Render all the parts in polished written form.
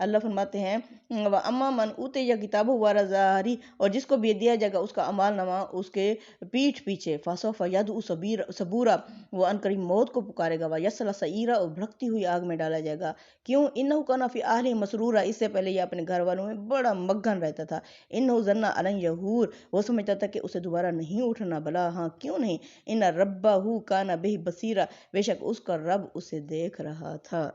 اللہ فرماتے ہیں و اما من اوتے یا کتاب وارا ظاہری، اور جس کو بھی دیا جائے گا اس کا اعمال نامہ اس کے پیٹھ پیچھے، فسوف یدعو صبورا، وہ ان قریب موت کو پکارے گا، و یصلی سعیرا، اور بھڑکتی ہوئی آگ میں ڈالا جائے گا۔ کیوں؟ انہ کان فی اہلہ مسرورا، اس سے پہلے یہ اپنے گھر والوں میں بڑا مگن رہتا تھا۔ انہ ظن ان یحور، وہ سمجھتا تھا کہ اسے دوبارہ نہیں اٹھنا، بلا ہاں کیوں نہیں، ان ربہ کان بہ بصیرا، بے شک اس کا رب اسے دیکھ رہا تھا۔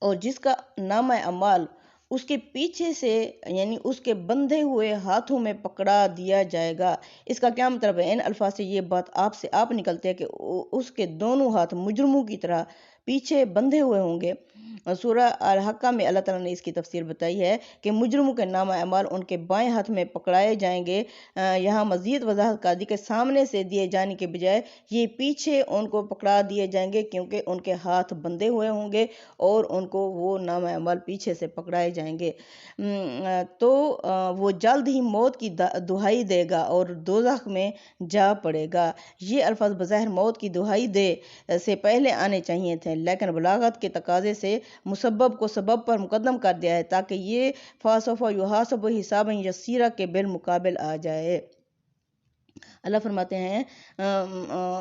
اور جس کا نامہ اعمال اس کے پیچھے سے یعنی اس کے بندھے ہوئے ہاتھوں میں پکڑا دیا جائے گا۔ اس کا کیا مطلب ہے؟ ان الفاظ سے یہ بات آپ نکلتے ہے کہ اس کے دونوں ہاتھ مجرموں کی طرح پیچھے بندھے ہوئے ہوں گے۔ سورہ الحقہ میں اللہ تعالیٰ نے اس کی تفسیر بتائی ہے کہ مجرموں کے نامہ اعمال ان کے بائیں ہاتھ میں پکڑائے جائیں گے۔ یہاں مزید وضاحت کر دی کہ سامنے سے دیے جانے کے بجائے یہ پیچھے ان کو پکڑا دیے جائیں گے، کیونکہ ان کے ہاتھ بندھے ہوئے ہوں گے اور ان کو وہ نامہ اعمال پیچھے سے پکڑائے جائیں گے۔ تو وہ جلد ہی موت کی دہائی دے گا اور دوزخ میں جا پڑے گا۔ یہ الفاظ بظاہر موت کی دہائی دے سے پہلے آنے چاہیے تھے، لیکن بلاغت کے تقاضے سے مسبب کو سبب پر مقدم کر دیا ہے تاکہ یہ فاسوف یحاسب حسابا یسیرا کے بالمقابل آ جائے۔ اللہ فرماتے ہیں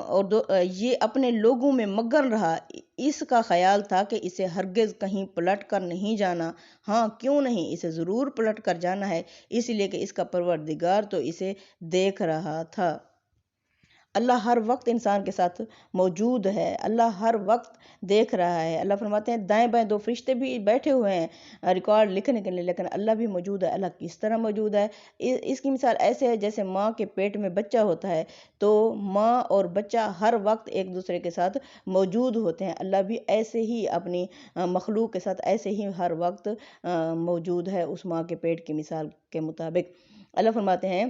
اور یہ اپنے لوگوں میں مگن رہا، اس کا خیال تھا کہ اسے ہرگز کہیں پلٹ کر نہیں جانا۔ ہاں کیوں نہیں، اسے ضرور پلٹ کر جانا ہے، اس لیے کہ اس کا پروردگار تو اسے دیکھ رہا تھا۔ اللہ ہر وقت انسان کے ساتھ موجود ہے، اللہ ہر وقت دیکھ رہا ہے۔ اللہ فرماتے ہیں دائیں بائیں دو فرشتے بھی بیٹھے ہوئے ہیں ریکارڈ لکھنے کے لیے، لیکن اللہ بھی موجود ہے۔ اللہ کس طرح موجود ہے؟ اس کی مثال ایسے ہے جیسے ماں کے پیٹ میں بچہ ہوتا ہے، تو ماں اور بچہ ہر وقت ایک دوسرے کے ساتھ موجود ہوتے ہیں۔ اللہ بھی ایسے ہی اپنی مخلوق کے ساتھ ایسے ہی ہر وقت موجود ہے، اس ماں کے پیٹ کی مثال کے مطابق۔ اللہ فرماتے ہیں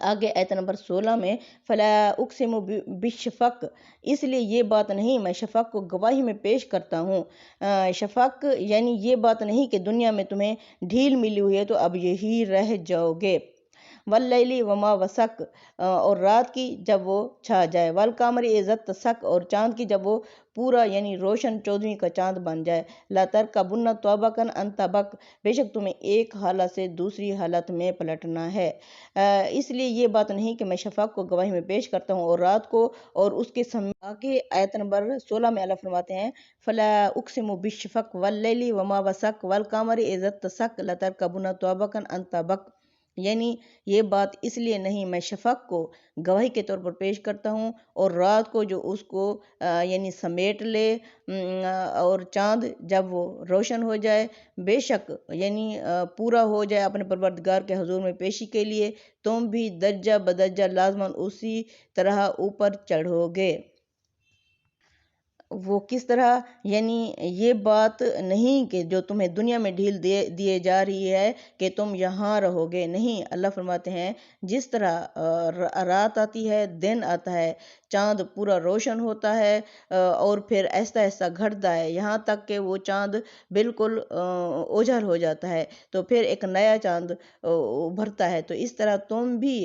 آگے آیت نمبر 16 میں فلا اقسم بالشفق، اس لیے یہ بات نہیں میں شفق کو گواہی میں پیش کرتا ہوں۔ شفق یعنی یہ بات نہیں کہ دنیا میں تمہیں ڈھیل ملی ہوئی ہے تو اب یہی رہ جاؤ گے۔ واللیل وما وسق، اور رات کی جب وہ چھا جائے، والقمر اذا اتسق، اور چاند کی جب وہ پورا یعنی روشن 14ویں کا چاند بن جائے۔ لا ترکبن طبقا عن طبق، بے شک تمہیں ایک حالت سے دوسری حالت میں پلٹنا ہے۔ اس لیے یہ بات نہیں کہ میں شفق کو گواہی میں پیش کرتا ہوں اور رات کو اور اس کے آگے آیت نمبر 16 میں اللہ فرماتے ہیں فلا اقسم بالشفق واللیل وما وسق والقمر اذا اتسق لترکبن طبقا عن طبق، یعنی یہ بات اس لیے نہیں میں شفق کو گواہی کے طور پر پیش کرتا ہوں اور رات کو جو اس کو یعنی سمیٹ لے، اور چاند جب وہ روشن ہو جائے، بے شک یعنی پورا ہو جائے اپنے پروردگار کے حضور میں پیشی کے لیے، تم بھی درجہ بدرجہ لازماً اسی طرح اوپر چڑھو گے۔ وہ کس طرح؟ یعنی یہ بات نہیں کہ جو تمہیں دنیا میں ڈھیل دیے جا رہی ہے کہ تم یہاں رہو گے، نہیں۔ اللہ فرماتے ہیں جس طرح رات آتی ہے، دن آتا ہے، چاند پورا روشن ہوتا ہے اور پھر ایسا ایسا گھٹتا ہے یہاں تک کہ وہ چاند بالکل اوجھل ہو جاتا ہے، تو پھر ایک نیا چاند ابھرتا ہے، تو اس طرح تم بھی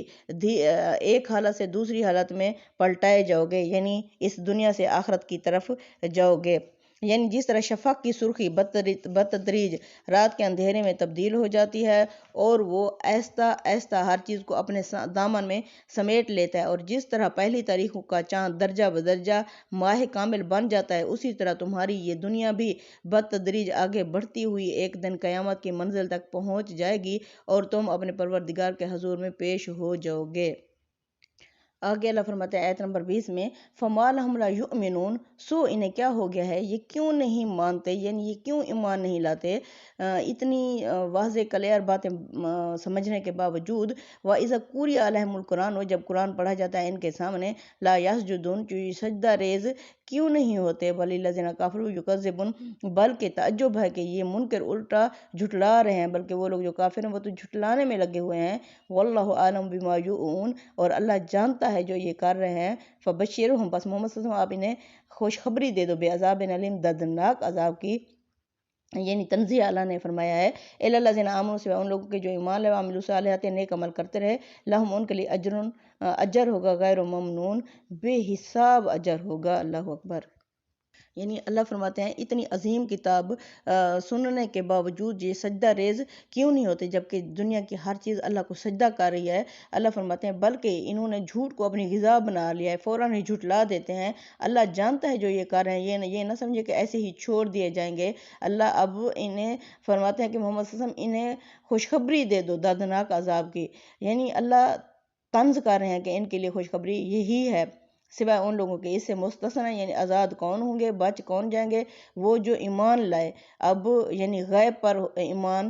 ایک حالت سے دوسری حالت میں پلٹائے جاؤ گے، یعنی اس دنیا سے آخرت کی طرف جاؤ گے۔ یعنی جس طرح شفق کی سرخی بتدریج رات کے اندھیرے میں تبدیل ہو جاتی ہے اور وہ آہستہ آہستہ ہر چیز کو اپنے دامن میں سمیٹ لیتا ہے، اور جس طرح پہلی تاریخوں کا چاند درجہ بدرجہ ماہ کامل بن جاتا ہے، اسی طرح تمہاری یہ دنیا بھی بتدریج آگے بڑھتی ہوئی ایک دن قیامت کی منزل تک پہنچ جائے گی اور تم اپنے پروردگار کے حضور میں پیش ہو جاؤ گے۔ آگے اللہ فرماتے ہیں آیت نمبر 20 میں فَمَا لَهُمْ لَا يُؤْمِنُونَ، سو انہیں کیا ہو گیا ہے، یہ کیوں نہیں مانتے، یعنی یہ کیوں ایمان نہیں لاتے۔ اتنی واضح کلیئر باتیں سمجھنے کے باوجود وَإِذَا قُرِئَ عَلَيْهِمُ الْقُرْآنُ، جب قرآن پڑھا جاتا ہے ان کے سامنے، لا یسجدون، جو یہ سجدہ ریز کیوں نہیں ہوتے، بل الذین کفروا یکذبون، بلکہ تعجب ہے کہ یہ منکر الٹا جھٹلا رہے ہیں، بلکہ وہ لوگ جو کافر ہیں وہ تو جھٹلانے میں لگے ہوئے ہیں۔ واللہ عالم بما یوعون، اور اللہ جانتا ہے جو یہ کر رہے ہیں۔ فبشرہم، بس محمد صلی اللہ علیہ وسلم آپ انہیں خوشخبری دے دو، بعذاب علیم، دردناک عذاب کی، یعنی تنزیہ اللہ نے فرمایا ہے۔ الا الذین آمنوا، سوائے ان لوگوں کے جو ایمان لائے، وعملوا الصالحات، نیک عمل کرتے رہے، لہم ان کے لیے اجر ہوگا غیر ممنون، بے حساب اجر ہوگا۔ اللہ اکبر۔ یعنی اللہ فرماتے ہیں اتنی عظیم کتاب سننے کے باوجود یہ سجدہ ریز کیوں نہیں ہوتے، جبکہ دنیا کی ہر چیز اللہ کو سجدہ کر رہی ہے۔ اللہ فرماتے ہیں بلکہ انہوں نے جھوٹ کو اپنی غذا بنا لیا ہے، فوراً ہی جھٹلا دیتے ہیں۔ اللہ جانتا ہے جو یہ کر رہے ہیں، یہ نہ سمجھے کہ ایسے ہی چھوڑ دیے جائیں گے۔ اللہ اب انہیں فرماتے ہیں کہ محمد صلی اللہ علیہ وسلم انہیں خوشخبری دے دو دردناک عذاب کی، یعنی اللہ طنز کر رہے ہیں کہ ان کے لیے خوشخبری یہی ہے سوائے ان لوگوں کے اس سے مستثنا، یعنی آزاد کون ہوں گے، بچ کون جائیں گے؟ وہ جو ایمان لائے، اب یعنی غیب پر ایمان،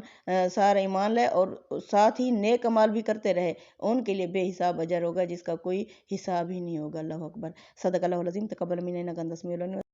سارا ایمان لائے اور ساتھ ہی نیک عمال بھی کرتے رہے، ان کے لیے بے حساب اجر ہوگا جس کا کوئی حساب ہی نہیں ہوگا۔ اللہ اکبر۔ صدق اللہ العظیم۔ تقبل منا انک انت السمیع العلیم۔